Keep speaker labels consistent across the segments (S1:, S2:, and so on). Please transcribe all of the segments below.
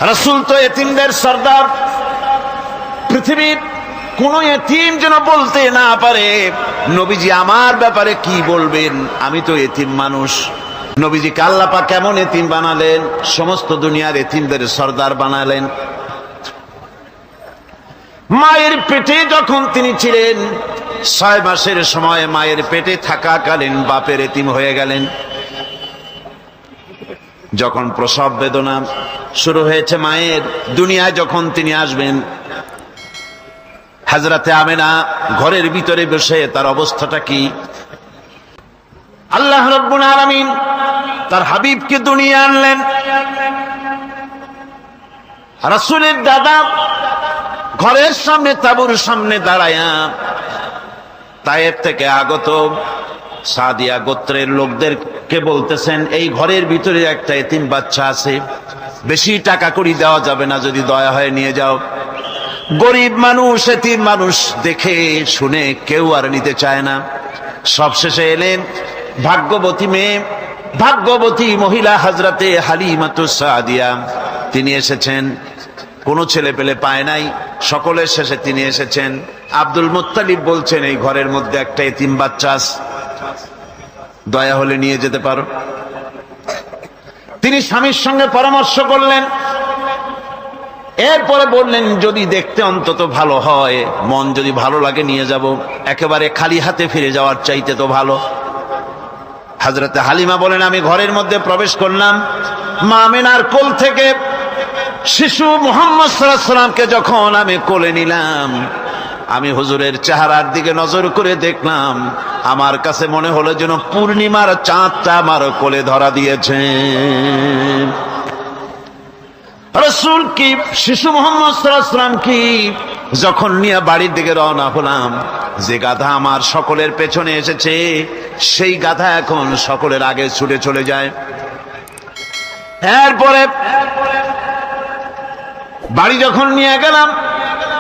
S1: রাসূল তো এতিমদের সর্দার। পৃথিবীর কোন এতিম যেন বলতে না পারে নবীজি আমার ব্যাপারে কি বলবেন, আমি তো এতিম মানুষ। নবীজিকে আল্লাহ পাক কেমন এতিম বানালেন, সমস্ত দুনিয়ার এতিমদের সর্দার বানালেন। মায়ের পেটে যখন তিনি ছিলেন 6 মাসের সময় মায়ের পেটে থাকাকালীন বাপের এতিম হয়ে গেলেন। যখন প্রসব বেদনা শুরু হয়েছে মায়ের, দুনিয়ায় যখন তিনি আসবেন, হযরতে আমেনা ঘরের ভিতরে বসে তার অবস্থাটা কি? আল্লাহ রাব্বুল আলামিন তার হাবিবকে দুনিয়া আনলেন। রাসূলের দাদা ঘরের সামনে তাঁবুর সামনে দাঁড়ায়া তায়েফ থেকে আগত সাদিয়া গোত্রের লোকদেরকে বলতেছেন, এই ঘরের ভিতরে একটা এতিম বাচ্চা আছে, বেশি টাকা কড়ি দেওয়া যাবে না, যদি দয়া হয় নিয়ে যাও। গরিব মানুষ, এতিম মানুষ দেখে শুনে কেউ আর নিতে চায় না। সবশেষে এলেন ভাগ্যবতী মেয়ে, ভাগ্যবতী মহিলা হযরতে হালিমাতুস সাদিয়া। তিনি এসেছেন, কোনো ছেলে পেলে পায় নাই, সকলের শেষে তিনি এসেছেন। আব্দুল মুত্তালিব বলছেন, এই ঘরের মধ্যে একটা এতিম বাচ্চা আছে, দয়া হলে নিয়ে যেতে পারো। তিনি স্বামীর সঙ্গে পরামর্শ করলেন, এরপরে বললেন, যদি দেখতে অন্তত ভালো হয়, মন যদি ভালো লাগে নিয়ে যাব, একেবারে খালি হাতে ফিরে যাওয়ার চাইতে তো ভালো। হযরতে হালিমা বলেন, আমি ঘরের মধ্যে প্রবেশ করলাম, মা আমিনার কোল থেকে শিশু মুহাম্মদ সাল্লাল্লাহু আলাইহি সাল্লামকে যখন আমি কোলে নিলাম, আমি হুজুরের চেহারার দিকে নজর করে দেখলাম, আমার কাছে মনে হলো যেন পূর্ণিমার চাঁদটা আমার কোলে ধরা দিয়েছে। রাসূল কি শিশু মুহাম্মদ সাল্লাল্লাহু আলাইহি সাল্লাম কি যখন নিয়ে বাড়ির দিকে রওনা হলাম, যে গাধা আমার সকলের পেছনে এসেছে, সেই গাধা এখন সকলের আগে ছুটে চলে যায়। এরপরে বাড়ি যখন নিয়ে গেলাম,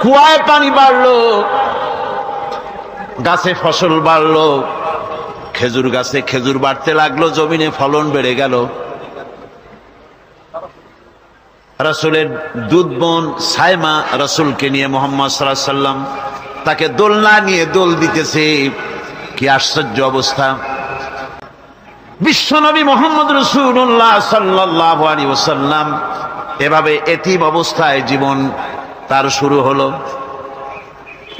S1: কুয়ায় পানি বাড়লো, গাছে ফসল বাড়লো, খেজুর গাছে খেজুর বাড়তে লাগলো, জমিনে ফলন বেড়ে গেল। রাসূলের দুধ বোন সাইমা রাসূলকে নিয়ে মুহাম্মদ সাল্লাল্লাহু আলাইহি সাল্লাম তাকে দোলনা নিয়ে দোল দিতেছে। কি আশ্চর্য অবস্থা! বিশ্বনবী মুহাম্মদ রাসূলুল্লাহ সাল্লাল্লাহু আলাইহি ওয়াসাল্লাম এভাবে এতিম অবস্থায় জীবন তার শুরু হলো।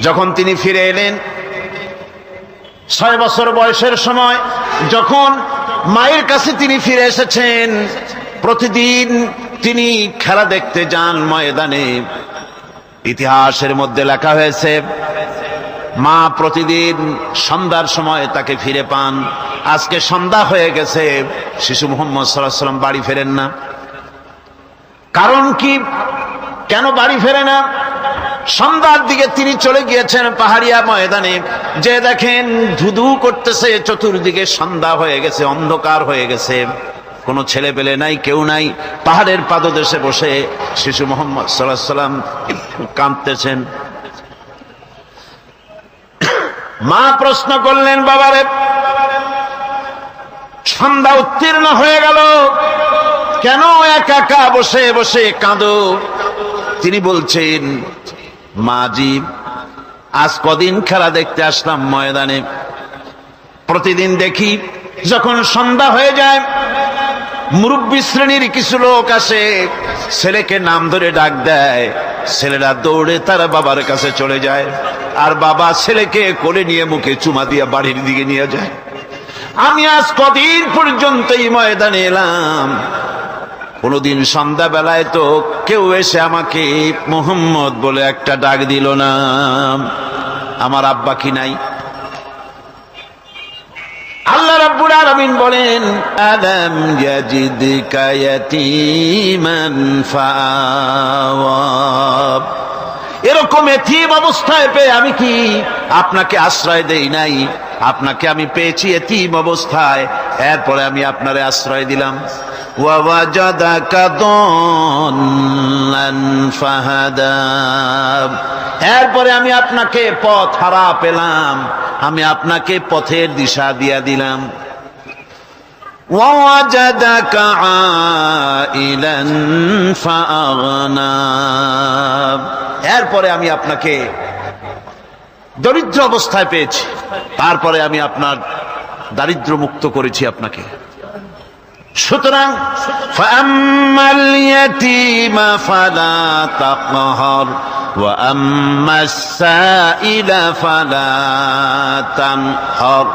S1: যখন তিনি ফিরে এলেন 6 বছর বয়সের সময়, যখন মায়ের কাছে তিনি ফিরে এসেছেন, প্রতিদিন তিনি খেলা দেখতে যান ময়দানে। ইতিহাসের মধ্যে লেখা হয়েছে, মা প্রতিদিন সন্ধ্যার সময় তাকে ফিরে পান। আজকে সন্ধ্যা হয়ে গেছে, শিশু মুহাম্মদ সাল্লাল্লাহু আলাইহি সাল্লাম বাড়ি ফেরেন না। কারণ কি? কেন বাড়ি ফেরে না? সন্ধ্যার দিকে তিনি চলে গিয়েছেন পাহাড়িয়া ময়দানে, যে দেখেন ধুধু করতেছে, চতুর্দিকে সন্ধ্যা হয়ে গেছে, অন্ধকার হয়ে গেছে, কোনো ছেলে পেলে নাই, কেউ নাই। পাহাড়ের পাদদেশে বসে শিশু মুহাম্মদ সাল্লাল্লাহু আলাইহি সাল্লাম কাঁদতেছেন। মা প্রশ্ন করলেন, বাবারে, সন্ধ্যা উত্তীর্ণ হয়ে গেল, কেন একা একা বসে বসে কাঁদো? তিনি বলছেন, মাজি, আজ কদিন খেলা দেখতে আসলাম ময়দানে, প্রতিদিন দেখি যখন সন্ধ্যা হয়ে যায়, মুরব্বী শ্রেণীর কিছু লোক আসে, ছেলেকে নাম ধরে ডাক দেয়, ছেলেরা দৌড়ে তার বাবার কাছে চলে যায়, আর বাবা ছেলেকে কোলে নিয়ে মুখে চুমা দিয়ে বাড়ির দিকে নিয়ে যায়। আমি আজ কদিন পর্যন্ত এই ময়দানে এলাম, কোনদিন সন্ধ্যা বেলায় তো কেউ এসে আমাকে মুহাম্মদ বলে একটা ডাক দিল না। আমার আব্বা কি নাই? আল্লাহ রাব্বুল আলামিন বলেন, আলাম ইয়াজিদকা ইয়াতীমান ফাআওয়া। এরকম এতিম অবস্থায় পেয়ে আমি কি আপনাকে আশ্রয় দেই নাই? আপনাকে আমি পেয়েছি এতিম অবস্থায়, এরপরে আমি আপনারে আশ্রয় দিলাম। ওয়া ওয়াজাদাকা দাল্লান ফাহাদা। এরপরে আমি আপনাকে পথ হারা পেলাম, আমি আপনাকে পথের দিশা দিয়া দিলাম। ووجدك عائلا فأغنى। এরপরে আমি আপনাকে দরিদ্র অবস্থায় পেয়েছি, তারপরে আমি আপনার দারিদ্র মুক্ত করেছি আপনাকে। সুতরাং فأما اليتيم فلا تقهر وأما السائل فلا تنهر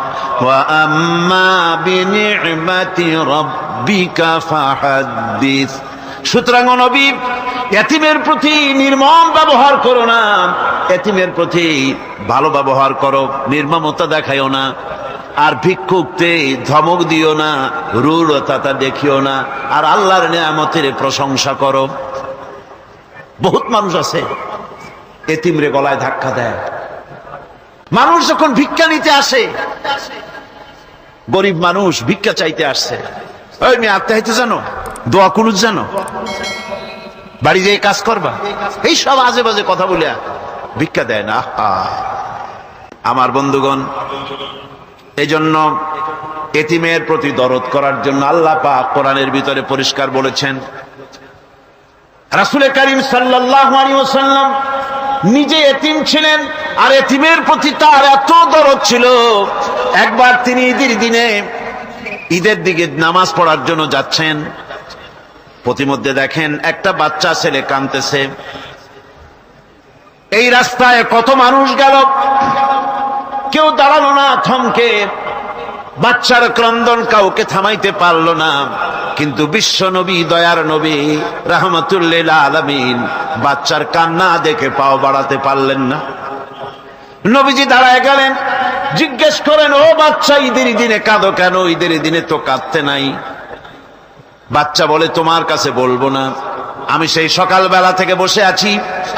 S1: وأما بنعمة ربك فحدث। সুতরাং নবী, এতিমের প্রতি নির্মম ব্যবহার করো না, এতিমের প্রতি ভালো ব্যবহার করো, নির্মমতা দেখাইও না। আর ভিক্ষুককে ধমক দিও না, রূঢ়তা দেখিও না, আর আল্লাহর নিয়ামতের প্রশংসা করো। বহুত মানুষ আছে এতিমরে গলায় ধাক্কা দেয়। মানুষ যখন ভিক্ষা নিতে আসে, গরিব মানুষ ভিক্ষা চাইতে আসছে, ওই মেয়ে আত্মাহিতে জানো, দোয়া কুনুত জানো, বাড়ি যেয়ে কাজ করবা, এই সব আজে বাজে কথা বলে ভিক্ষা দেয় না। আমার বন্ধুগণ, এই জন্য এতিমের প্রতি দরদ করার জন্য আল্লাহ পাক কোরআনের ভিতরে পরিষ্কার বলেছেন। রাসূল করিম সাল্লাল্লাহু আলাইহি ওয়াসাল্লাম নিজে এতিম ছিলেন, আর এতিমের প্রতি তার এত দরদ ছিল, একবার তিনি ঈদের দিকে নামাজ পড়ার জন্য যাচ্ছেন, প্রতিমধ্যে দেখেন একটা বাচ্চা ছেলে কাঁদতেছে। এই রাস্তায় কত মানুষ গেল, কেউ দাঁড়ালো না থমকে, বাচ্চার ক্রন্দন কাউকে থামাইতে পারলো না। কিন্তু বিশ্ব নবী, দয়ার নবী রাহমাতুল লিল আলামিন বাচ্চার কান্না দেখে পাও বাড়াতে পারলেন না। নবীজি দাঁড়ায় গেলেন, জিজ্ঞেস করেন, ও বাচ্চা, ঈদের দিনে কাঁদো কেন? ঈদের দিনে তো কাঁদতে নাই। বাচ্চা বলে, তোমার কাছে বলবো না, আমি সেই সকালবেলা থেকে বসে আছি,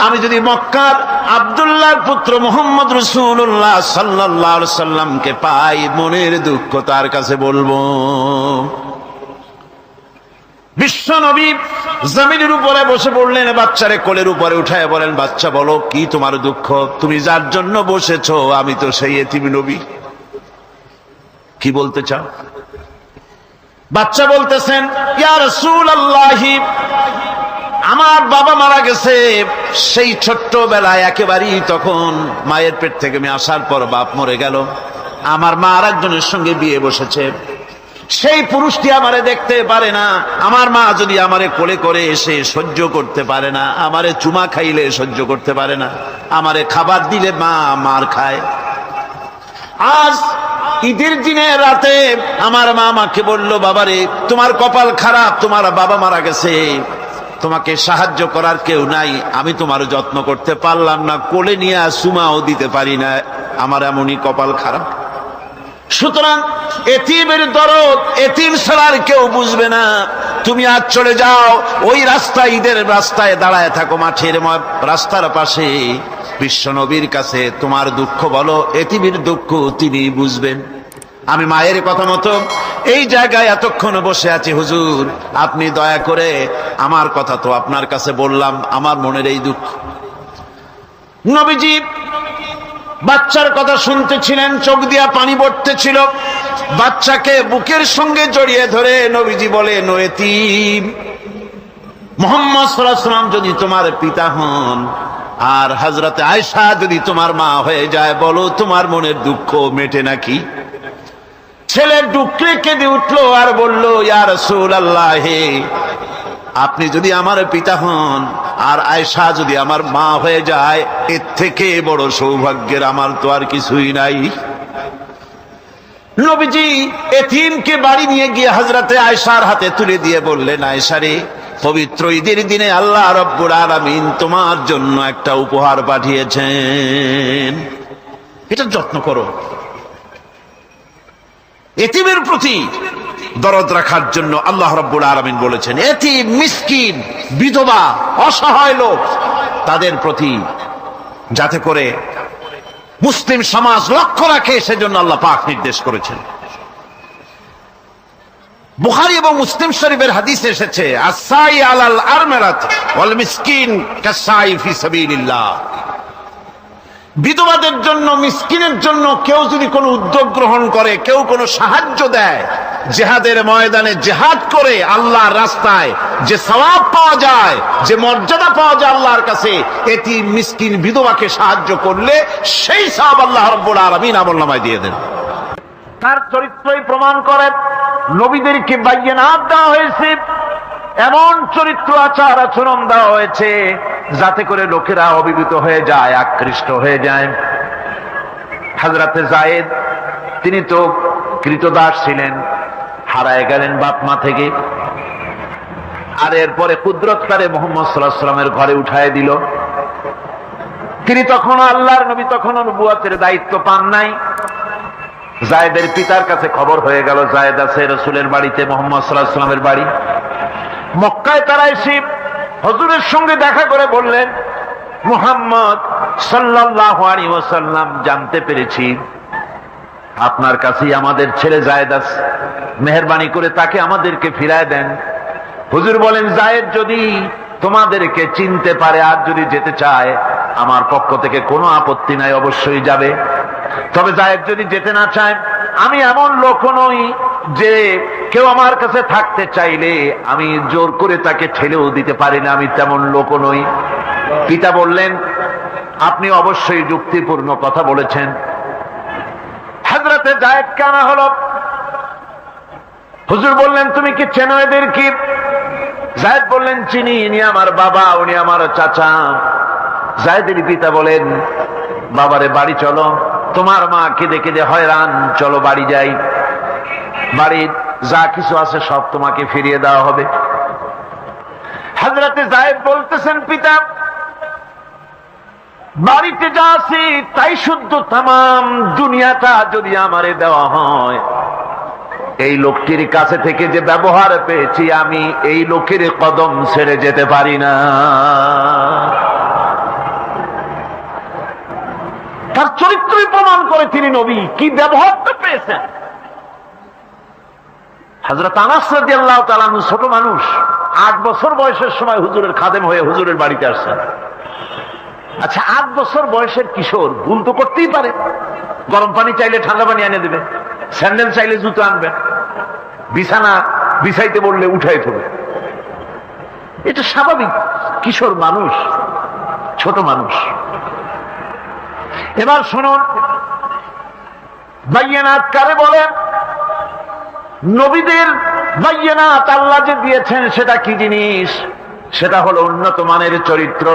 S1: আমি যদি মক্কার আব্দুল্লাহর পুত্র মুহাম্মদ রাসূলুল্লাহ সাল্লাল্লাহু আলাইহি সাল্লামকে পাই, মনের দুঃখ তার কাছে বলবো। বিশ্ব নবী জমিনের উপরে বসে পড়লেন, বাচ্চারে কোলের উপরে উঠায় বলেন, বাচ্চা বলো কি তোমার দুঃখ? তুমি যার জন্য বসেছো আমি তো সেই এতিম নবী, কি বলতে চাও? বাচ্চা বলতেছেন, ইয়া রাসূলুল্লাহ, আমার বাবা মারা গেছে, সেই ছোট্টবেলায় একেবারেই তখন মায়ের পেট থেকে আমি আসার পর বাপ মরে গেল, আমার মা আর একজনের সঙ্গে বিয়ে বসেছে, সেই পুরুষটি আমারে দেখতে পারে না, আমার মা যদি আমারে কোলে করে এসে সহ্য করতে পারে না, আমারে চুমা খাইলে সহ্য করতে পারে না, আমারে খাবার দিলে মা মার খায়। আজ ঈদের দিনে রাতে আমার মা আমাকে বলল, বাবারে তোমার কপাল খারাপ, তোমার বাবা মারা গেছে, তোমাকে সাহায্য করার কেউ নাই, আমি তোমার যত্ন করতে পারলাম না, কোলে নিয়ে সুমাও দিতে পারি না, আমার এমনই কপাল খারাপ। সুতরাং এতিমের দরদ এতিম ছাড়ার কেউ বুঝবে না। তুমি আজ চলে যাও, ওই রাস্তায়, ঈদের রাস্তায় দাঁড়ায় থাকো, মাঠের রাস্তার পাশে, বিশ্ব নবীর কাছে তোমার দুঃখ বলো, এতিমের দুঃখ তিনি বুঝবেন। আমি মায়ের কথা মতো এই জায়গায় এতক্ষণ বসে আছি, হুজুর আপনি দয়া করে আমার কথা তো আপনার কাছে বললাম, আমার মনের এই দুঃখ। নবীজি বাচ্চার কথা শুনতেছিলেন, চোখ দিয়া পানি পড়তেছিল, বাচ্চাকে বুকের সঙ্গে জড়িয়ে ধরে নবীজি বলেন, ও এতিম, মুহাম্মদ সাল্লাল্লাহু আলাইহি ওয়াসাল্লাম যদি তোমার পিতা হন আর হযরতে আয়েশা যদি তোমার মা হয়ে যায়, বলো তোমার মনের দুঃখ মেটে নাকি? ছেলে ডুকরে কেঁদে উঠলো আর বলল, ইয়া রাসূলুল্লাহ, আপনি যদি আমার পিতা হন আর আয়েশা যদি আমার মা হয়ে যায়, এর থেকে বড় সৌভাগ্যের আমার তো আর কিছুই নাই। নবীজি এতিমকে বাড়ি নিয়ে গিয়ে হযরতে আয়েশার হাতে তুলে দিয়ে বললেন, আয়েশা রে, পবিত্র ঈদের দিনে আল্লাহ রাব্বুল আলামিন তোমার জন্য একটা উপহার পাঠিয়েছেন, এটা যত্ন করো। এতিমের প্রতি দরদ রাখার জন্য আল্লাহ রাব্বুল আলামিন বলেছেন, এতিম, মিসকিন, বিধবা, অসহায় লোক, তাদের প্রতি যাতে করে মুসলিম সমাজ লক্ষ্য রাখে, সেজন্য আল্লাহ পাক নির্দেশ করেছেন। বুখারী এবং মুসলিম শরীফের হাদিসে এসেছে, আস-সাই আলাল আরমারাত ওয়াল মিসকিন কাস-সাই ফি সাবিলিল্লাহ। বিধবাদের জন্য, মিসকিনের জন্য কেউ যদি কোনো উদ্যোগ গ্রহণ করে, কেউ কোনো সাহায্য দেয়, জিহাদের ময়দানে জিহাদ করে আল্লাহর রাস্তায় যে সওয়াব পাওয়া যায়, যে মর্যাদা পাওয়া যায় আল্লাহর কাছে, এতিম মিসকিন বিধবাকে সাহায্য করলে সেই সওয়াব আল্লাহ রাব্বুল আলামিন আমলনামায় দিয়ে দেন। তার চরিত্রই প্রমাণ করে নবীদেরকে বাইয়িনাত দেওয়া হয়েছে, এমন চরিত্র আচার আচরণ দেওয়া হয়েছে যাতে করে লোকেরা অভিভূত হয়ে যায়, আকৃষ্ট হয়ে যায়। হযরতে যায়েদ তিনি তো কৃতদাস ছিলেন, হারায় গেলেন বাপ মা থেকে, আর এরপরে কুদরত করে মুহাম্মদ সাল্লাল্লাহু আলাইহি ওয়াসাল্লামের ঘরে উঠায় দিল। তিনি তখন আল্লাহর নবী, তখন নবুয়তের দায়িত্ব পান নাই। যায়েদের পিতার কাছে খবর হয়ে গেল যায়েদ আছে রাসূলের বাড়িতে, মুহাম্মদ সাল্লাল্লাহু আলাইহি ওয়াসাল্লামের বাড়ি মক্কায়। তারা এসে হুজুরের সঙ্গে দেখা করে বললেন, মুহাম্মদ সাল্লাল্লাহু আলাইহি ওয়াসাল্লাম, জানতে পেরেছি আপনার কাছেই আমাদের ছেলে যায়েদ আছে, মেহেরবানি করে তাকে আমাদেরকে ফিরায় দেন। হুজুর বলেন, যায়েদ যদি তোমাদেরকে চিনতে পারে আর যদি যেতে চায়, আমার পক্ষ থেকে কোনো আপত্তি নাই, অবশ্যই যাবে। তবে যায়েদ যদি যেতে না চায়, আমি এমন লোক নই যে কেউ আমার কাছে থাকতে চাইলে আমি জোর করে তাকে ঠেলেও দিতে পারি না, আমি তেমন লোক নই। পিতা বললেন, আপনি অবশ্যই যুক্তিপূর্ণ কথা বলেছেন। হযরতে যায়েদ কানা হলো। হুজুর বললেন, তুমি কি চেনো এদের? কি? যায়েদ বললেন, চিনি, ইনি আমার বাবা, উনি আমার চাচা। যায়েদের পিতা বলেন, বাবারে বাড়ি চলো, তোমার মা কেঁদে কেঁদে হয়রান, চলো বাড়ি যাই, বাড়ির যা কিছু আছে সব তোমাকে ফিরিয়ে দেওয়া হবে। হযরতে যায়েদ বলতেছেন, পিতা বাড়িতে যা আছে তাই শুদ্ধ, তামাম দুনিয়াটা যদি আমারে দেওয়া হয়, এই লোকটির কাছে থেকে যে ব্যবহার পেয়েছি, আমি এই লোকের কদম ছেড়ে যেতে পারি না। তার চরিত্রই প্রমাণ করে তিনি নবী, কি ব্যবহারটা পেয়েছেন। হযরত আনাস রাদিয়াল্লাহু তাআলা আনহু ছোট মানুষ, 8 বছর বয়সের সময় হুজুরের খাদেম হয়ে হুজুরের বাড়িতে আসছেন। আচ্ছা, 8 বছর বয়সের কিশোর ভুল তো করতেই পারে, গরম পানি চাইলে ঠান্ডা পানি এনে দেবে, স্যান্ডেল চাইলে জুতো আনবে, বিছানা বিছাইতে বললে উঠাই দেবে, এটা স্বাভাবিক। কিশোর মানুষ, ছোট মানুষ। এবার শুনুন, বাইয়িনাত কারে বলেন? নবীদের বাইয়িনাত আল্লাহ যে দিয়েছেন সেটা কি জিনিস? সেটা হলো উন্নত মানের চরিত্র,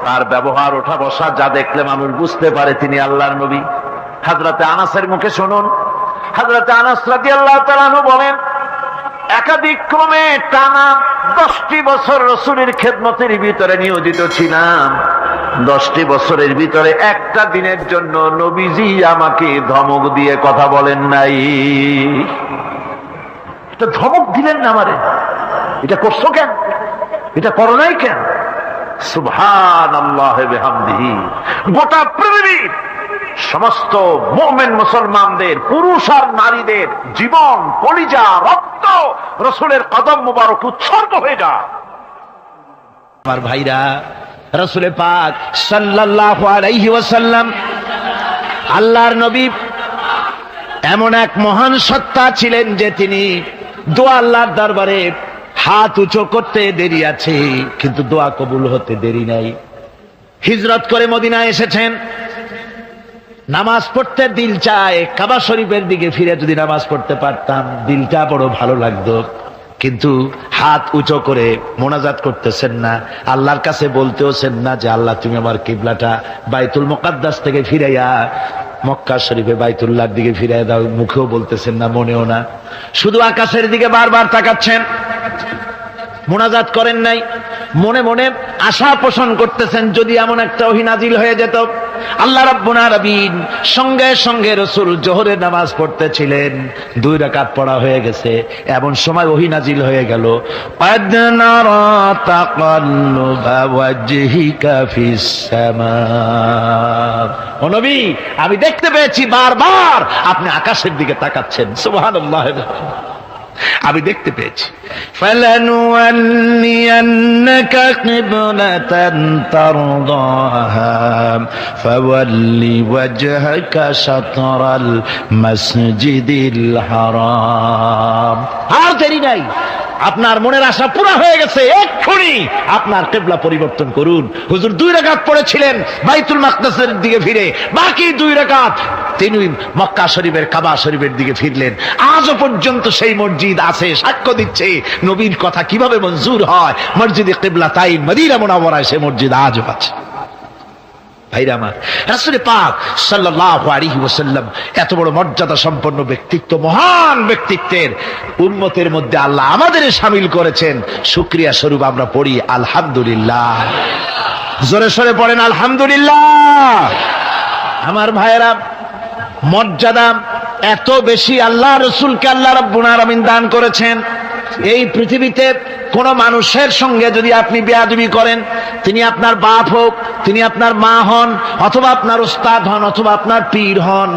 S1: তার ব্যবহার, ওঠা বসা যা দেখলে মানুষ বুঝতে পারে তিনি আল্লাহর নবী। হযরতে আনাসের মুখে শুনুন, হযরতে আনাস রাদিয়াল্লাহু তাআলা আনহু বলেন, একাধিক ক্রমে টানা 10টি বছর রাসূলের খেদমতের ভিতরে নিয়োজিত ছিলাম। 10টি বছরের ভিতরে একটা দিনের জন্য নবীজি আমাকে ধমক দিয়ে কথা বলেন নাই। এটা ধমক দিলেন না আমারে, এটা করছো কেন, এটা করো নাই কেন? সুবহানাল্লাহি ওয়া বিহামদিহি। গোটা পৃথিবীর সমস্ত মুমিন মুসলমানদের, পুরুষ আর নারীদের জীবন, কলিজা, রক্ত রাসূলের কদম মুবারক উৎসর্গ হয়ে যায়। আমার ভাইরা, রাসূল পাক সাল্লাল্লাহু আলাইহি ওয়াসাল্লাম আল্লাহর নবী এমন এক মহান সত্তা ছিলেন যে তিনি দোয়া আল্লাহর দরবারে হাত উঁচু করতে দেরি আছে, কিন্তু দোয়া কবুল হতে দেরি নাই। হিজরত করে মদিনায় এসেছেন, নামাজ পড়তে দিল চায়, কাবা শরীফের দিকে ফিরে যদি নামাজ পড়তে পারতাম দিলটা বড় ভালো লাগতো, কিন্তু হাত উঁচু করে মোনাজাত করতেছেন না, আল্লাহর কাছে বলতেওছেন না যে আল্লাহ তুমি আমার কিবলাটা বাইতুল মুকাদ্দাস থেকে ফিরাইয়া মক্কা শরীফে বাইতুল্লাহর দিকে ফিরাইয়া দাও, মুখেও বলতেছেন না, মনেও না, শুধু আকাশের দিকে বারবার তাকাচ্ছেন, মোনাজাত করেন নাই। মনে মনে আশা পোষণ করতেছেন যদি এমন একটা ওহী নাজিল হয়ে যেত। আল্লাহ রাব্বুল আলামিন সঙ্গে সঙ্গে রাসূল জোহরের নামাজ পড়তেছিলেন, 2 রাকাত পড়া হয়ে গেছে, এমন সময় ওহী নাজিল হয়ে গেল, ক্বাদ নারা তাকাল্লুবা ওয়াজহিকা ফিস সামা। ও নবী, আমি দেখতে পেয়েছি বারবার আপনি আকাশের দিকে তাকাচ্ছেন। সুবহানাল্লাহ। আমি দেখতে পেয়েছি।
S2: فلنولينك قبلة ترضاها فول وجهك شطر المسجد الحرام।
S1: আর দেরি নাই, আপনার মনের আশা পুরা হয়ে গেছে, এক্ষুনি আপনার কিবলা পরিবর্তন করুন। হুজুর 2 রাকাত পড়েছিলেন বাইতুল মাকদাসের দিকে ফিরে, বাকি 2 রাকাত তিনি মক্কা শরীফের কাবা শরীফের দিকে ফিরলেন। আজও পর্যন্ত সেই মসজিদ আছে, সাক্ষ্য দিচ্ছে নবীর কথা কিভাবে মঞ্জুর হয়। মসজিদে কিবলাতাইন মদিনা মুনাওয়ারায় সে মসজিদ আজও আছে। ভাইরা আমার, রাসূল পাক সাল্লাল্লাহু আলাইহি ওয়াসাল্লাম এত বড় মর্যাদা সম্পন্ন ব্যক্তিত্ব, মহান ব্যক্তিত্বের উম্মতের মধ্যে আল্লাহ আমাদের শামিল করেছেন। শুকরিয়া স্বরূপ আমরা পড়ি আলহামদুলিল্লাহ। জোরে সরে পড়েন আলহামদুলিল্লাহ। আমার ভাইরা, মর্যাদা এত বেশি আল্লাহ রাসূলকে আল্লাহ রাব্বুল আলামিন দান করেছেন। এই পৃথিবীতে কোন মানুষের সঙ্গে যদি আপনি বেয়াদবি করেন, তিনি আপনার বাপ হোক, তিনি আপনার মা হন, অথবা আপনার উস্তাদ হন, অথবা আপনার পীর হন,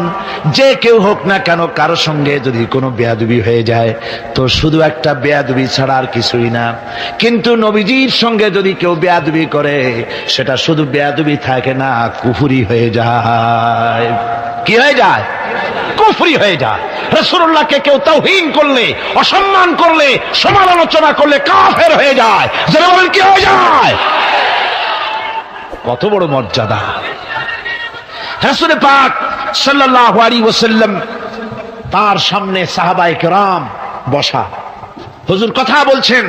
S1: যে কেউ হোক না কেন, কারো সঙ্গে যদি কোনো বেয়াদবি হয়ে যায় তো শুধু একটা বেয়াদবি ছাড়া আর কিছুই না। কিন্তু নবীজির সঙ্গে যদি কেউ বেয়াদবি করে, সেটা শুধু বেয়াদবি থাকে না, কুফরি হয়ে যায়। কি হয়ে যায়? কুফরি হয়ে যায়। রাসূলুল্লাহকে কেউ তাওহীন করলে, অসম্মান করলে, সমালোচনা করলে কাফের হয়ে যায়। যারা বলেন কি হয়ে যায়? কত বড় মর্যাদা। রাসূল পাক সাল্লাল্লাহু আলাইহি ওয়াসাল্লাম, তার সামনে সাহাবায়ে কেরাম বসা, হুজুর কথা বলছেন,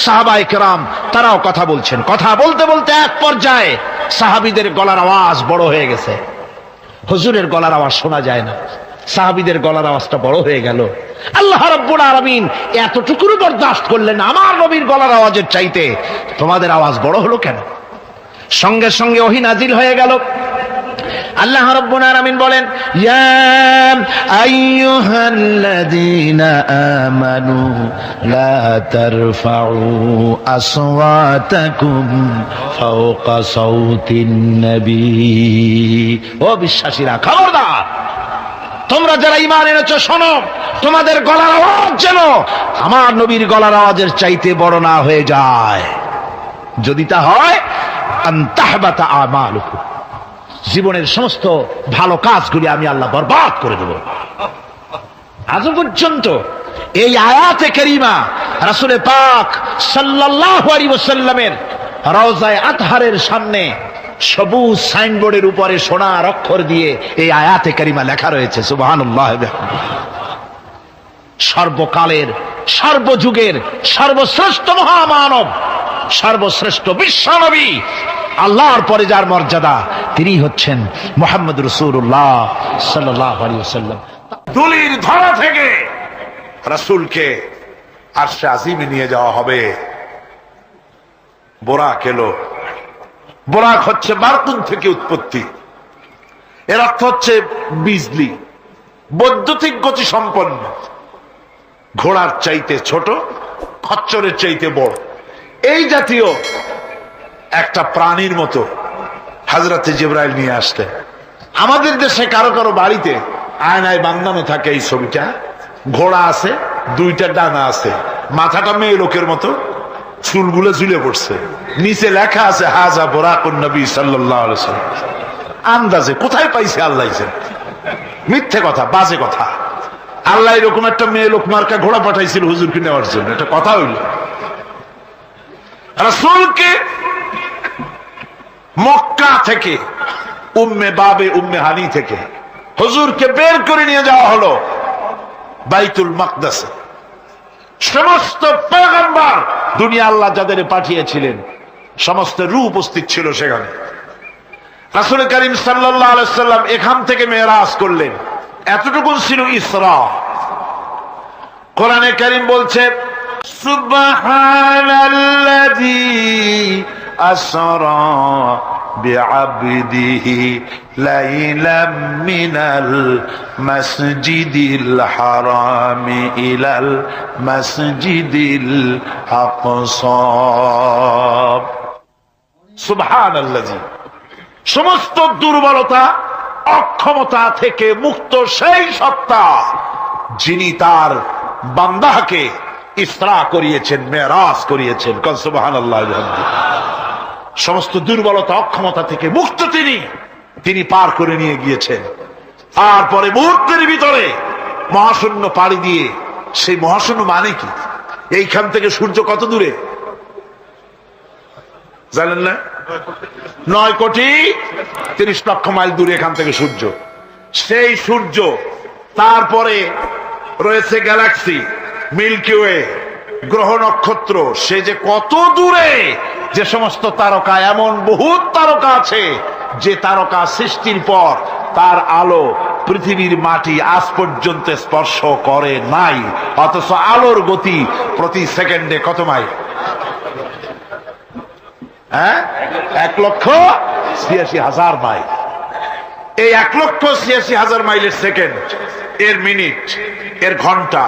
S1: সাহাবায়ে কেরাম তারাও কথা বলছেন। কথা বলতে বলতে এক পর্যায়ে সাহাবীদের গলার আওয়াজ বড় হয়ে গেছে। হুজুরের গলার আওয়াজ শোনা যায় না, সাহাবীদের গলার আওয়াজটা বড় হয়ে গেল। আল্লাহ রাব্বুল আলামিন এতটুকুও বরদাস্ত করলেন আমার নবীর গলার আওয়াজের চাইতে তোমাদের আওয়াজ বড় হলো কেন? সঙ্গে সঙ্গে ওহী নাজিল হয়ে গেল। আল্লাহ রাব্বুল আলামিন বলেন, ইয়া আইয়ুহাল্লাযীনা আমানু লা তারফাউ আসওয়াতাকুম ফাওকা সাওতিন নবী। ও বিশ্বাসীরা, খবরদার, তোমরা যারা ঈমান এনেছো শোনো, তোমাদের গলার আওয়াজ যেন আমার নবীর গলার আওয়াজের চাইতে বড় না হয়ে যায়। যদি তা হয়, আনতাহবাতা আমালুকুম, জীবনের সমস্ত ভালো কাজগুলি আমি আল্লাহ বরবাদ করে দেব। আজ পর্যন্ত এই আয়াতে কারিমা রাসূল পাক সাল্লাল্লাহু আলাইহি ওয়াসাল্লামের রওজায়ে আতহারের সামনে সবুজ সাইনবোর্ডের উপরে সোনার অক্ষর দিয়ে এই আয়াতে কারিমা লেখা রয়েছে, সুবহানাল্লাহ। সর্বকালের, সর্বযুগের সর্বশ্রেষ্ঠ মহামানব, সর্বশ্রেষ্ঠ বিশ্বনবী, আল্লাহর পরে যার মর্যাদা, তিনি হচ্ছেন মুহাম্মদ রাসূলুল্লাহ সাল্লাল্লাহু আলাইহি ওয়াসাল্লাম।
S3: দুলির ধরা থেকে রাসূলকে আরশে আজিমে নিয়ে যাওয়া হবে। বোরাক এলো। বোরাক হচ্ছে বারকুন থেকে উৎপত্তি। এর অর্থ হচ্ছে বিজলি, বৈদ্যুতিক গতি সম্পন্ন, ঘোড়ার চাইতে ছোট, খচ্চরের চাইতে বড়, এই জাতীয় একটা প্রাণীর মতো হযরতে জিবরাইল নিয়ে আসলেন। আমাদের দেশে কারো কারো বাড়িতে আয়নায় বাঁধানো থাকে এই ছবিটা। ঘোড়া আছে, 2টা ডানা আছে, মাথাটা মেয়ে লোকের মতো, চুলগুলো ঝুলে পড়ছে, নিচে লেখা আছে হাজা বুরাকুন নবী সাল্লাল্লাহু আলাইহি ওয়াসাল্লাম। আন্দাজে কোথায় পাইছে আল্লাহ? মিথ্যে কথা, বাজে কথা। আল্লাহ এরকম একটা মেয়ে লোক মার্কা ঘোড়া পাঠাইছিল হুজুরকে নেওয়ার জন্য, এটা কথা হইল? রাসূলকে মক্কা থেকে, উম্মে বাবে উম্মে হানি থেকে হুজুরকে বের করে নিয়ে যাওয়া হলো বাইতুল মাকদাসে। সমস্ত পয়গম্বর, দুনিয়া আল্লাহ যাদের পাঠিয়েছিলেন, সমস্ত রূহ উপস্থিত ছিল সেখানে। রাসূল করিম সাল্লাল্লাহু আলাইহি ওয়াসাল্লাম এখান থেকে মেরাজ করলেন। এতটুকু ছিল ইসরা। কোরআনে কারীম বলছে, সুবহানাল্লাযী আসরা বিআবদিহি লাইলাম মিনাল মাসজিদিল হারামি ইলাল মাসজিদিল আকসা। সুবহানাল্লাযী, সমস্ত দুর্বলতা, অক্ষমতা থেকে মুক্ত সেই সত্তা যিনি তার বান্দাকে ইসরা করিয়েছেন, মেরাজ করিয়েছেন। সুবহানাল্লাহ। সমস্ত দুর্বলতা, অক্ষমতা থেকে মুক্ত তিনি পার করে নিয়ে গিয়েছেন। তারপরে মুহূর্তের ভিতরে মহাশূন্য পাড়ি দিয়ে, সেই মহাশূন্য মানে কি? এইখান থেকে সূর্য কত দূরে জানেন না? 9,30,00,000 মাইল দূরে এখান থেকে সূর্য। সেই সূর্য, তারপরে রয়েছে গ্যালাক্সি, মিল্কি ওয়ে, গ্রহ নক্ষত্র, সে যে কত দূরে, যে সমস্ত তারকা, এমন বহুত তারকা আছে যে তারকা সৃষ্টির পর তার আলো পৃথিবীর মাটি আজ পর্যন্ত স্পর্শ করে নাই, অথচ আলোর গতি প্রতি সেকেন্ডে কত মাইল? 1,86,000 মাইল। এই 1,86,000 মাইলের সেকেন্ড, এর মিনিট, এর ঘন্টা,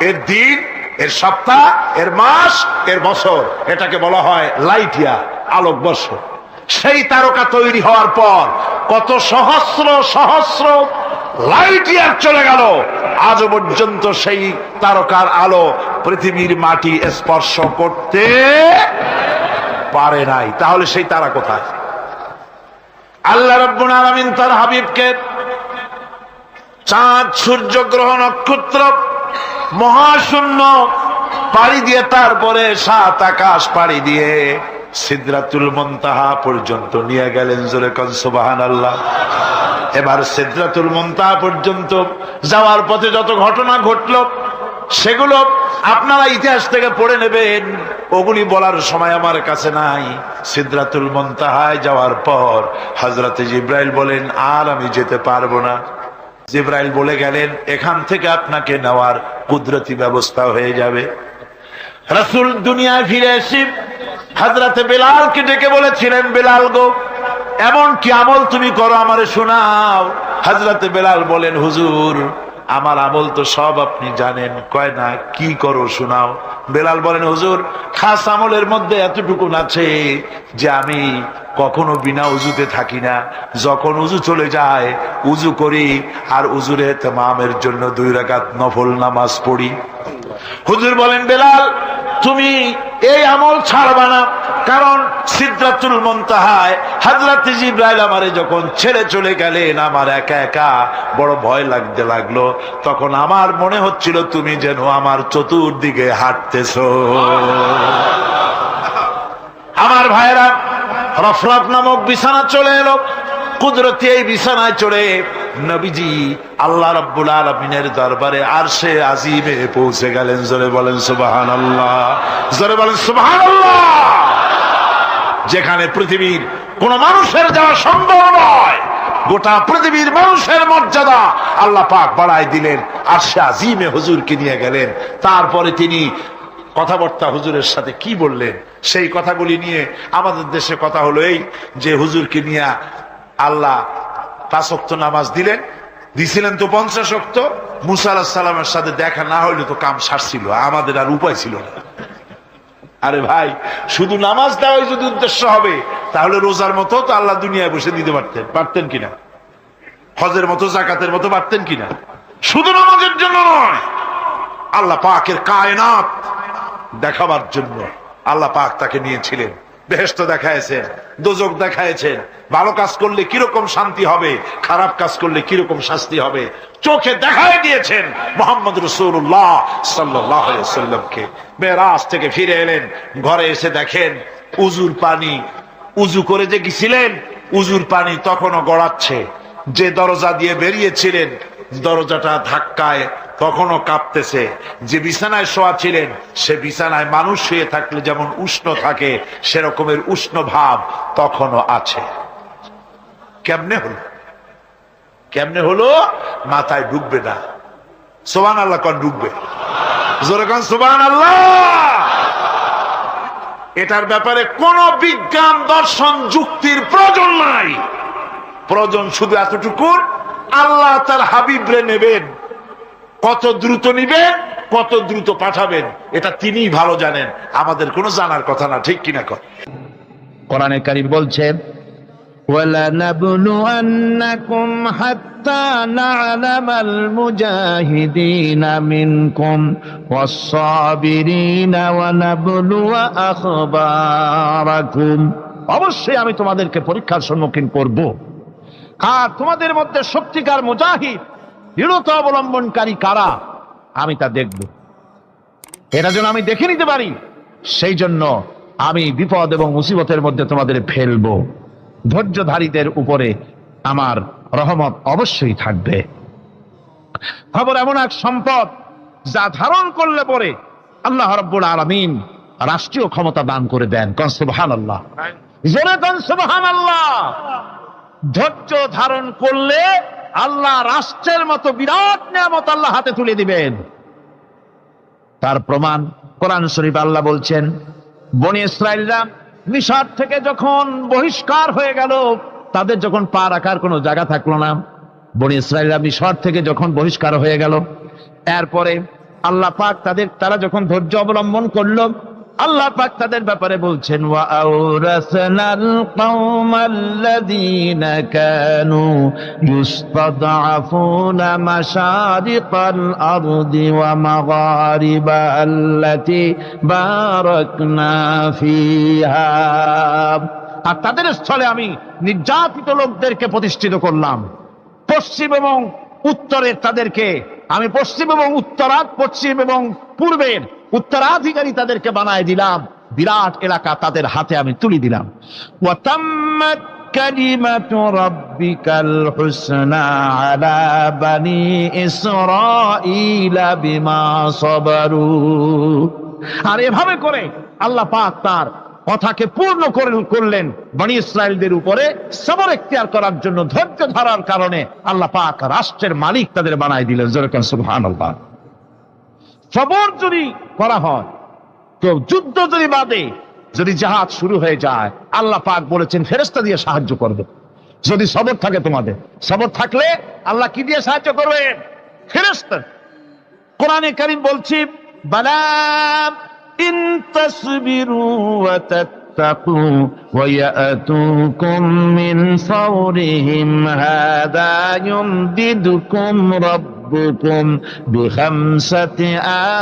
S3: এর দিন, এর সপ্তাহ, এর মাস, এর বছর, এটাকে বলা হয় লাইট ইয়ার, আলোকবর্ষ। সেই তারকা তৈরি হওয়ার পর কত সহস্র সহস্র লাইট ইয়ার চলে গেল, আজও পর্যন্ত সেই তারকার আলো পৃথিবীর মাটি স্পর্শ করতে পারে নাই। তাহলে সেই তারা কোথায়? আল্লাহ রাব্বুল আলামিন তার হাবিবকে চাঁদ, সূর্য, গ্রহ, নক্ষত্র, মহাশূন্য পাড়ি দিয়ে, তারপরে 7 আকাশ পাড়ি দিয়ে সিদরাতুল মুনতাহা পর্যন্ত নিয়ে গেলেন। জোরে কোন সুবহানাল্লাহ। এবার সিদরাতুল মুনতাহা পর্যন্ত যাওয়ার পথে যত ঘটনা ঘটল, সেগুলো আপনারা ইতিহাস থেকে পড়ে নেবেন, ওগুলি বলার সময় আমার কাছে নাই। সিদরাতুল মুনতাহায় যাওয়ার পর হযরতে জিবরাইল বলেন, আর আমি যেতে পারবো না। জিবরাইল বলে গেলেন, এখান থেকে আপনাকে নেওয়ার কুদরতি ব্যবস্থা হয়ে যাবে। রাসূল দুনিয়ায় ফিরে এসে হযরতে বেলালকে ডেকে বলেছিলেন, বেলাল গো, এমন কি আমল তুমি করো, আমারে শোনাও। হযরতে বেলাল বলেন, হুজুর, আমার আমল তো সব আপনি জানেন। কয় না, কি করো শোনাও। বেলাল বলেন, হুজুর, খাস আমলের মধ্যে এতটুকু আছে যে আমি কখনো বিনা উজুতে থাকি না। যখন উজু চলে যায় উজু করি, আর উজুর ইহতিমামের জন্য 2 রাকাত নফল নামাজ পড়ি। হুজুর বলেন, বেলাল, তুমি এই আমল ছাড়বা না, কারণ সিদরাতুল মুনতাহায় হযরত জিবরাইল আমারে যখন ছেড়ে চলে গেলেন, আমার একা একা বড় ভয় লাগতে লাগলো। তখন আমার মনে হচ্ছিল তুমি যেন আমার চতুর্দিকে হাঁটতেছো। আমার ভাইরা, রফরাত নামক বিছানা চলে এলো। কুদরতি এই বিছানায় চড়ে নবীজি আল্লাহ রাব্বুল আলামিনের দরবারে আরশে আজিমে পৌঁছে গেলেন। জোরে বলেন সুবহানাল্লাহ, জোরে বলেন সুবহানাল্লাহ। যেখানে পৃথিবীর কোন মানুষের যাওয়া সম্ভব নয়, গোটা পৃথিবীর মানুষের মর্যাদা আল্লাহ পাক বাড়ায় দিলেন, আরশে আজিমে হুজুরকে নিয়ে গেলেন। তারপরে তিনি কথাবার্তা হুজুরের সাথে কি বললেন, সেই কথাগুলি নিয়ে আমাদের দেশে কথা হলো এই যে হুজুরকে নিয়ে আল্লাহ 5 ওয়াক্ত নামাজ দিছিলেন তো 50 ওয়াক্ত। মুসা আলাইহিস সালামের সাথে দেখা না হইলে তো কাম সারছিল, আমাদের আর উপায় ছিল না। আরে ভাই, শুধু নামাজ দেওয়াই যদি উদ্দেশ্য হবে, তাহলে রোজার মতো তো আল্লাহ দুনিয়ায় বসে দিতে পারতেন কিনা? হজের মতো, জাকাতের মতো পারতেন কিনা? শুধু নামাজের জন্য নয়, আল্লাহ পাকের কায়নাত দেখাবার জন্য আল্লাহ পাক তাকে নিয়েছিলেন। বেহেশত দেখাইছেন, দোজখ দেখাইছেন, ভালো কাজ করলে কিরকম শান্তি হবে, খারাপ কাজ করলে কিরকম শাস্তি হবে, চোখে দেখাই দিয়েছেন মুহাম্মদ রাসূলুল্লাহ সাল্লাল্লাহু আলাইহি ওয়াসাল্লামকে। মেরাজ থেকে ফিরে এলেন, ঘরে এসে দেখেন উজুর পানি, উজু করে যে গেছিলেন উজুর পানি তখনও গড়াচ্ছে। যে দরজা দিয়ে বেরিয়েছিলেন দরজাটা ধাক্কায় তখনও কাঁপতেছে। যে বিছানায় শোয়া ছিলেন সে বিছানায় মানুষ শুয়ে থাকলে যেমন উষ্ণ থাকে, সেরকমের উষ্ণ ভাব তখনও আছে। কেমনে হলো মাথায় ঢুকবে না। সুবহানাল্লাহ কোন ঢুকবে? জোরে কোন সুবহানাল্লাহ। এটার ব্যাপারে কোন বিজ্ঞান, দর্শন, যুক্তির প্রয়োজন নাই। প্রয়োজন শুধু এতটুকু, আল্লাহ তার হাবিবরে নেবেন, কত দ্রুত নিবেন, কত দ্রুত পাঠাবেন, এটা তিনিই ভালো জানেন, আমাদের কোনো জানার কথা না। ঠিক কিনা?
S2: কোরআনে কারীম বলছে, وَلَنَبْلُوَنَّكُمْ حَتَّى نَعْلَمَ الْمُجَاهِدِينَ مِنْكُمْ وَالصَّابِرِينَ وَنَبْلُوَ أَخْبَارَكُمْ। অবশ্যই আমি তোমাদেরকে পরীক্ষার সম্মুখীন করব, আর তোমাদের মধ্যে সত্যিকার মুজাহিদ, দৃঢ়তা অবলম্বনকারী কারা, আমি তা দেখব। এটা যেন আমি দেখে নিতে পারি, সেই জন্য আমি বিপদ এবং মুসিবতের মধ্যে তোমাদের ফেলবো। ধৈর্যধারীদের উপরে আমার রহমত অবশ্যই থাকবে। খবর এমন এক সম্পদ যা ধারণ করলে পরে আল্লাহ রাব্বুল আলামিন রাষ্ট্রীয় ক্ষমতা দান করে দেন। কোন সুবহানাল্লাহ, জোরে কোন সুবহানাল্লাহ। ধৈর্য ধারণ করলে আল্লাহ রাষ্ট্রের মতো বিরাট নিয়ামত আল্লাহ হাতে তুলে দিবেন। তার প্রমাণ কোরআন শরীফ আল্লাহ বলছেন, বনি ইসরাইলরা মিশর থেকে যখন বহিষ্কার হয়ে গেল, তাদের যখন পা রাখার কোনো জায়গা থাকলো না, বনি ইসরাইলরা মিশর থেকে যখন বহিষ্কার হয়ে গেল, এরপরে আল্লাহ পাক তারা যখন ধৈর্য অবলম্বন করলো, আল্লাহ পাক তাদের ব্যাপারে বলছেন, ওয়া আওরাসনাল কওমাল্লাযীনা কানু ইউস্তাদআফুনা মাশারিকাল আরদি ওয়া মাগারিবা আল্লাতী বারাকনা ফিহা। আর তাদের স্থলে আমি নির্যাতিত লোকদেরকে প্রতিষ্ঠিত করলাম। পশ্চিম এবং উত্তরের তাদেরকে আমি পশ্চিম এবং পশ্চিম এবং পূর্বের উত্তরাধিকারী তাদেরকে বানায় দিলাম। বিরাট এলাকা তাদের হাতে আমি তুলে দিলাম। ওয়া তাম্মাত কালিমাতু রাব্বিকাল হুসনা আলা বানি ইসরাঈলা বিমা সাবারু। আর এভাবে করে আল্লাহ পাক তার কথাকে পূর্ণ করলেন বনি ইসরাইলদের উপরে। সবর এখতিয়ার করার জন্য, ধৈর্য ধরার কারণে আল্লাহ পাক রাষ্ট্রের মালিক তাদের বানায় দিলেন। যেরকম সুবহানাল্লাহ। সবর যদি করা হয়, তো যুদ্ধ যদি বাদে, যদি জাহাজ শুরু হয়ে যায়, আল্লাহ পাক বলেছেন ফেরেশতা দিয়ে সাহায্য করবে। যদি সবর থাকে তোমাদের, সবর থাকলে আল্লাহ কি দিয়ে সাহায্য করবেন? ফেরেশতা। কোরআনে কারীম বলছি, বালা ইন তাসবিরু ওয়া তাত্তাকু ওয়া ইয়াতুকুম মিন ফাওরিহিম হাদা ইউমদিদুকুম রাব্বুকুম বিখামসাতি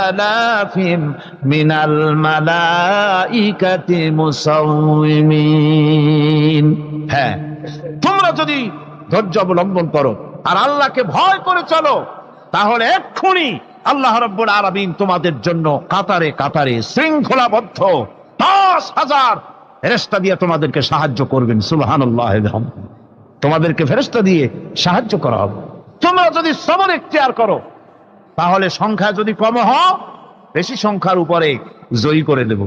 S2: আলাফিন মিনাল মালাইকাতি মুসাউমিন। হ্যাঁ, তোমরা যদি ধৈর্য অবলম্বন করো আর আল্লাহকে ভয় করে চলো, তাহলে এক্ষুনি আল্লাহ রাব্বুল আলামিন তোমাদের জন্য কাতারে কাতারে শৃঙ্খলাবদ্ধ 10,000 ফেরেশতা দিয়ে তোমাদেরকে সাহায্য করবেন। সুবহানাল্লাহ। তোমাদেরকে ফেরেশতা দিয়ে সাহায্য করা হবে। তোমরা যদি সবর এখতিয়ার করো, তাহলে সংখ্যা যদি কম হয়, বেশি সংখ্যার উপরে জয়ী করে দেব।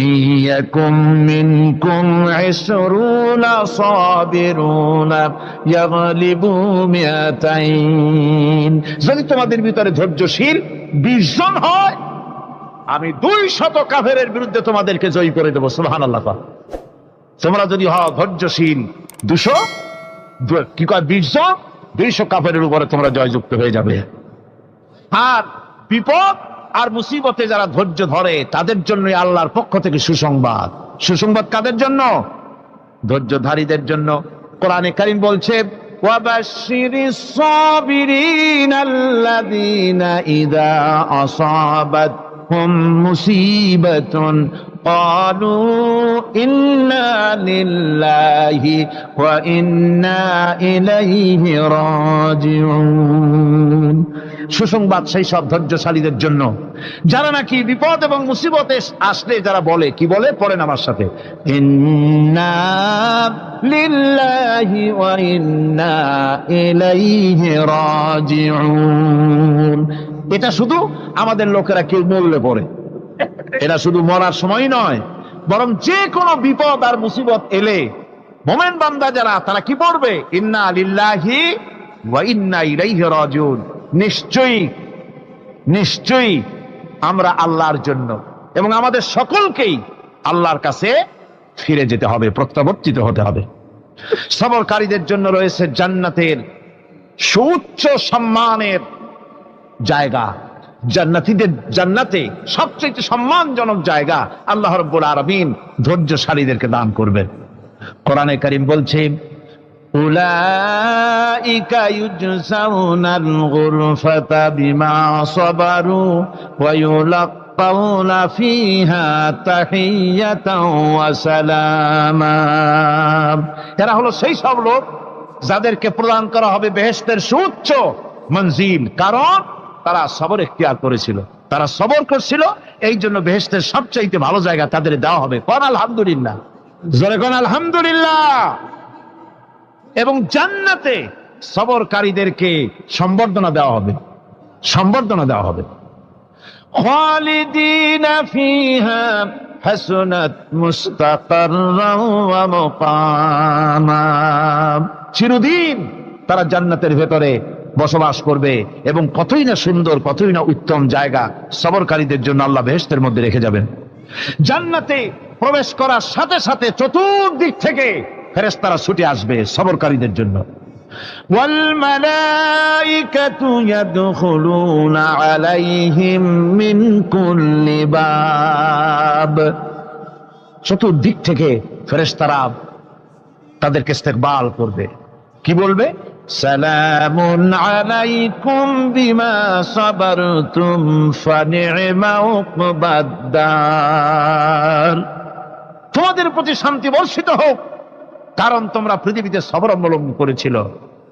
S2: ইয়াকুম মিনকুম 20 সাবিরুনা ইয়াগলিবু মিয়াতাইন। যদি তোমাদের ভিতরে ধৈর্যশীল 20 জন হয়, আমি 200 কাফেরের বিরুদ্ধে তোমাদেরকে জয়ী করে দেব। সুবহানাল্লাহ। তোমরা যদি হও ধৈর্যশীল 200, কি কয় 20 জন, 200 কাফেরের উপরে তোমরা জয়যুক্ত হয়ে যাবে। আর বিপদ আর মুসিবতে যারা ধৈর্য ধরে, তাদের জন্য আল্লাহর পক্ষ থেকে সুসংবাদ। সুসংবাদ কাদের জন্য? ধৈর্যধারীদের জন্য। কোরআনে কারীম বলছে, ওয়াবাশশিরিস সাবিরিনাল্লাযীনা ইযা আসাবাতহুম মুসিবাতুন ক্বালু ইন্না লিল্লাহি ওয়া ইন্না ইলাইহি রাজিউন। সুসংবাদ সেই সব ধৈর্যশালীদের জন্য যারা নাকি বিপদ এবং মুসিবতে আসলে যারা বলে, কি বলে? পড়েন আমার সাথে, ইন্না লিল্লাহি ওয়া ইন্না ইলাইহি রাজিউন। এটা শুধু আমাদের লোকেরা কেউ মরলে পড়ে, এটা শুধু মরার সময় নয়, বরং যে কোনো বিপদ আর মুসিবত এলে মোমেন বান্দা যারা, তারা কি পড়বে? ইন্না লিল্লাহি ওয়া ইন্না ইলাইহি রাজিউন। নিশ্চয়ই নিশ্চয়ই আমরা আল্লাহর জন্য এবং আমাদের সকলকেই আল্লাহর কাছে ফিরে যেতে হবে, প্রত্যাবর্তিত হতে হবে। সবরকারীদের জন্য রয়েছে জান্নাতের সুউচ্চ সম্মানের জায়গা। জান্নাতে সবচেয়ে সম্মানজনক জায়গা আল্লাহ রাব্বুল আলামিন ধৈর্যশালীদেরকে দান করবেন। কোরআনে কারীম বলছে, উলাইকা ইউজসাউনাল গুরফাতা বিমা সাবারু ওয়া ইউলাক্কাউনা ফিহা তাহিয়াতাও ওয়া সালামা। এরা হলো সেই সব লোক যাদেরকে প্রদান করা হবে বেহেশতের সুউচ্চ মঞ্জিল, কারণ তারা সবর ইখতিয়ার করেছিল, তারা সবর করছিল, এই জন্য বেহেশতের সবচাইতে ভালো জায়গা তাদের দেওয়া হবে। কোন আলহামদুলিল্লাহ, জোরে কোন আলহামদুলিল্লাহ। এবং জান্নাতে সবরকারীদেরকে সম্বর্ধনা দেওয়া হবে, সম্বর্ধনা দেওয়া হবে। খালিদিনা ফিহা হাসুনাত মুস্তাকাররান ওয়া মুকামা। চিরদিন তারা জান্নাতের ভেতরে বসবাস করবে এবং কতই না সুন্দর, কতই না উত্তম জায়গা সবরকারীদের জন্য আল্লাহ বেহেশতের মধ্যে রেখে যাবেন। জান্নাতে প্রবেশ করার সাথে সাথে চতুর্দিক থেকে ফেরেশতারা ছুটে আসবে সবরকারীদের জন্য। ওয়াল মালাইকাতু ইয়াদখুলুনা আলাইহিম মিন কুল্লি বাব। চতুর্দিক থেকে ফেরেশতারা তাদেরকে ইস্তেকবাল করবে, কি বলবে? সালামুন আলাইকুম বিমা সাবারতুম ফানি'মা উকবাদ-দার। তোমাদের প্রতি শান্তি বর্ষিত হোক, কারণ তোমরা পৃথিবীতে সবর অবলম্বন করেছিল।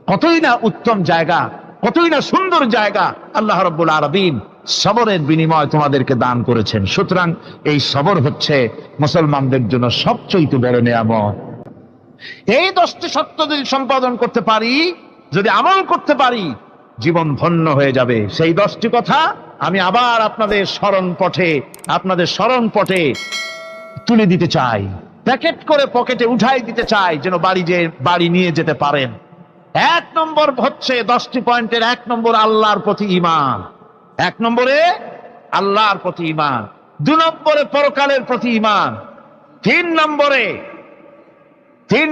S2: কতই না উত্তম জায়গা, কতই না সুন্দর জায়গা আল্লাহ রাব্বুল আলামিন সবরের বিনিময় তোমাদেরকে দান করেছেন। সুতরাং এই সবর হচ্ছে মুসলমানদের জন্য সবচেয়ে বড় নিয়ামত। এই 10টি সত্য যদি সম্পাদন করতে পারি, যদি আমল করতে পারি, জীবন ধন্য হয়ে যাবে। সেই 10টি কথা আমি আবার আপনাদের স্মরণ পটে তুলে দিতে চাই, প্যাকেট করে পকেটে উঠাই দিতে চাই, যেন বাড়ি নিয়ে যেতে পারেন। 1 নম্বর হচ্ছে 10টি পয়েন্টের 1 নম্বর আল্লাহর প্রতি ঈমান। 1 নম্বরে আল্লাহর প্রতি ঈমান, 2 নম্বরে পরকালের প্রতি ঈমান, 3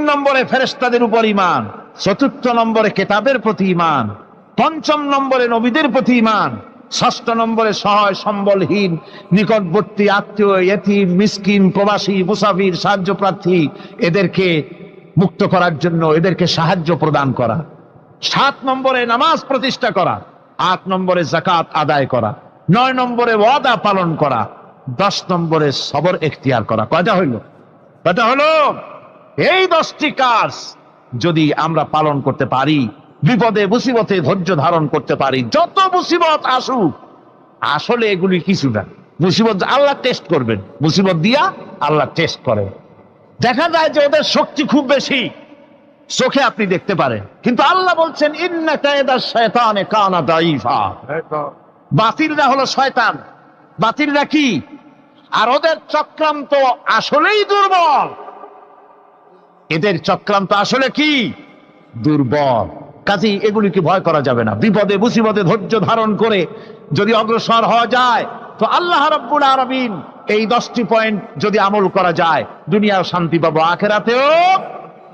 S2: নম্বরে ফেরেশতাদের উপর ঈমান, 4র্থ নম্বরে কিতাবের প্রতি ঈমান, 5ম নম্বরে নবীদের প্রতি ঈমান, 6ষ্ঠ নম্বরে সহায় সম্বলহীন নিকটবর্তী আত্মীয়, ইয়েতিম, মিসকিন, প্রবাসী, মুসাফির, সাহায্য প্রার্থী, এদেরকে মুক্ত করার জন্য এদেরকে সাহায্য প্রদান করা, 7 নম্বরে নামাজ প্রতিষ্ঠা করা, 8 নম্বরে যাকাত আদায় করা, 9 নম্বরে ওয়াদা পালন করা, 10 নম্বরে সবর ইখতিয়ার করা। কয়টা হলো? এই 10টি কাজ যদি আমরা পালন করতে পারি, বিপদে মুসিবতে ধৈর্য ধারণ করতে পারি, যত মুসিবত আসুক, আসলে এগুলি কিছু না। মুসিবত আল্লাহ টেস্ট করবেন, মুসিবত দিয়া আল্লাহ টেস্ট করেন। দেখা যায় যে ওদের শক্তি খুব বেশি, চোখে আপনি দেখতে পারেন, কিন্তু আল্লাহ বলছেন ইন্না কায়দাশ শায়তানে কানা দাঈফা। বাতিলরা হলো শয়তান, বাতিলরা কি? আর ওদের চক্রান্ত আসলেই দুর্বল, এদের চক্রান্ত আসলে কি? দুর্বল। কাজেই এগুলিকে ভয় করা যাবে না। বিপদে মুসিবতে ধৈর্য ধারণ করে যদি অগ্রসর হওয়া যায়, তো আল্লাহ রাব্বুল আলামিন এই 10টি পয়েন্ট যদি আমল করা যায়, দুনিয়াও শান্তি পাবো, আখিরাতেও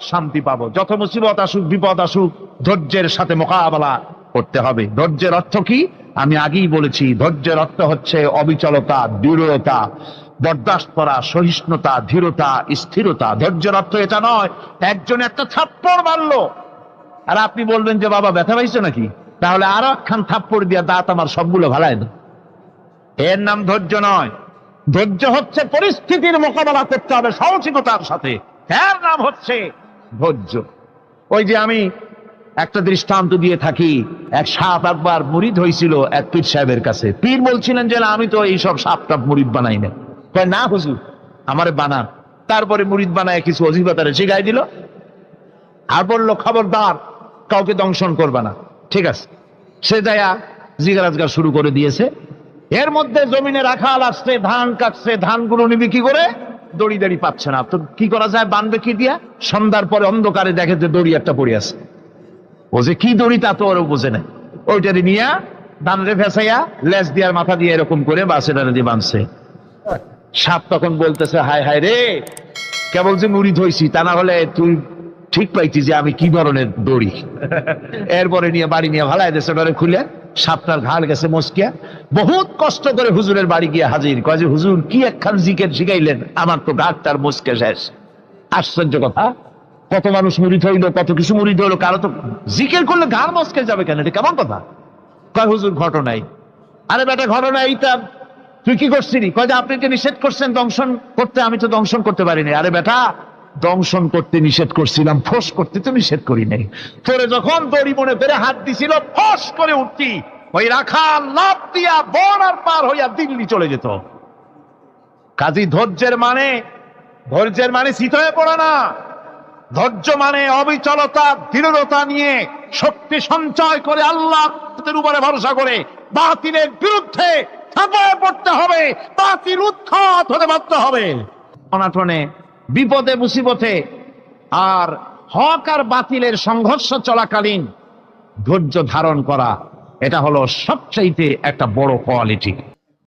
S2: শান্তি পাবো। যত মুসিবত আসুক, বিপদ আসুক, ধৈর্যের সাথে মোকাবেলা করতে হবে। ধৈর্যের অর্থ কি? আমি আগেই বলেছি, ধৈর্যের অর্থ হচ্ছে অবিচলতা, দৃঢ়তা, বরদাস্ত করা, সহিষ্ণুতা, ধীরতা, স্থিরতা। ধৈর্যের অর্থ এটা নয় একজন একটা থাপ্পড় মারলো আর আপনি বলবেন যে বাবা ব্যথা পাইছো নাকি, তাহলে আরো একখান থাপ্পড় দিয়া দাঁত আমার সবগুলো ভালাই না। এর নাম ধৈর্য নয়। ধৈর্য হচ্ছে পরিস্থিতির মোকাবেলা করতে হবে সাহসিকতার সাথে, এর নাম হচ্ছে ধৈর্য। ওই যে আমি একটা দৃষ্টান্ত দিয়ে থাকি, এক সাপ একবার মুরিদ হয়েছিল এক পীর সাহেবের কাছে। পীর বলছিলেন যে আমি তো এইসব সাপ টাপ মুরিদ বানাই না। না হুজুর, আমারে বানান। তারপরে মুরিদ বানায় কিছু অজিবাতারে শিখাই দিল আর বলল খবরদার কাউকে দংশন করবে না। ঠিক আছে, সে দয়া জিগারাজগার শুরু করে দিয়েছে। এর মধ্যে জমিনে রাখাল আসছে, ধান কাটছে, ধানগুলো নিবি কি করে? দড়ি দাড়ি পাচ্ছে না, তো কি করা যায়, বানবে কি দিয়া? সন্ধ্যার পরে অন্ধকারে দেখে যে দড়ি একটা পড়ে আছে। ও যে কি দড়ি তা তো ওরও বোঝে না, ওইটারে নিয়ে ধান রে ফেসাইয়া লেজ দিয়ার মাথা দিয়ে এরকম করে বাসেটারে দিয়ে বাঁধছে। সাপ তখন বলতেছে, হায় হায় রে, কেবল যে মুরিদ হইছি, তা না হলে তুই ঠিক পাইছি যে আমি কি ধরনের দড়ি। এরপরে নিয়ে বাড়ি নিয়ে ভালাই দেশে ডরে খুলে সাপটার ঘাড় গেছে মস্কিয়া। বহুত কষ্ট করে হুজুরের বাড়ি গিয়ে হাজির, কয় যে হুজুর কি একখান জিকের শিখাইলেন, আমার তো ঘাটটার মস্কে শেষ। আশ্চর্য কথা, কত মানুষ মুরিদ হইলো, কত কিছু মুরিদ হইলো, কারো তো জিকির করলে ঘাড় মস্কে যাবে কেন? এটা কেমন কথা? কয় হুজুর ঘটনাই। আরে বেটা ঘটনা এইটা, তুই কি করছিলি? কয় যে আপনি যে নিষেধ করছেন দংশন করতে, আমি তো দংশন করতে পারিনি। আরে বেটা দংশন করতে নিষেধ করছিলাম, ফোঁস করতে তো নিষেধ করি নাই। তোরে যখন দড়ি মনে পেরে হাত দিছিল, ফোঁস করে উঠতি, ওই রাখা লাভ দিয়া বন আর পার হইয়া দিল্লি চলে যেত। কাজী ধৈর্যের মানে শীত হয়ে পড়ে না। ধৈর্য মানে অবিচলতা, দৃঢ়তা নিয়ে শক্তি সঞ্চয় করে আল্লাহর উপরে ভরসা করে বাতিলের বিরুদ্ধে ঝাঁপিয়ে পড়তে হবে, বাতিল উৎখাত হতে বাধ্য হবে। অনাটনে, বিপদে, মুসিবতে আর হক আর বাতিলের সংঘর্ষ চলাকালীন ধৈর্য ধারণ করা, এটা হলো সবচাইতে একটা বড় কোয়ালিটি।